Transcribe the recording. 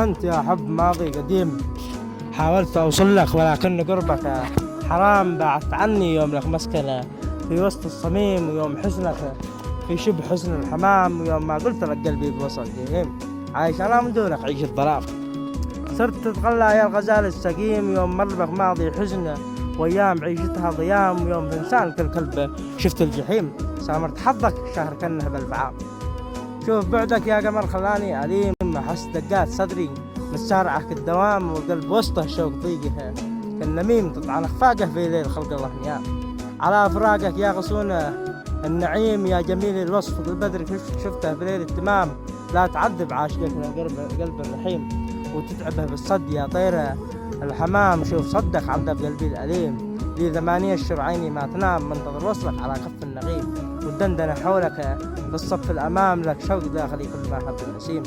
أنت يا حب ماضي قديم، حاولت أوصل لك ولكن قربك حرام بعدت عني. يوم لك مسكنة في وسط الصميم، ويوم حزنك في شبه حزن الحمام، ويوم ما قلت لك قلبي بوصل جهيم، عايش أنا من دونك عيش الظلام. صرت تتغلى يا الغزال السقيم، يوم مر بك ماضي حزنه وأيام عيشتها ضيام، ويوم تنسان كل كلبه شفت الجحيم، سامرت حظك شهر كنه بالفعام. شوف بعدك يا قمر خلاني أليم، أحس دقات صدري متسارعة كالدوام، والقلب وسطه شوق ضيقه كالنميم تطعن أخفاقه في ليل خلق الله نيام. على فراقك يا غصون النعيم، يا جميل الوصف البدر شفته بليل التمام، لا تعذب عاشقك قلب الرحيم وتتعبه بالصد يا طير الحمام. شوف صدق عذب قلبي الأليم، لي 8 أشهر عيني ما تنام، منتظر وصلك على كف النغيم، والدندنة حولك في الصف الأمام، لك شوق داخلي كل ما حب النسيم.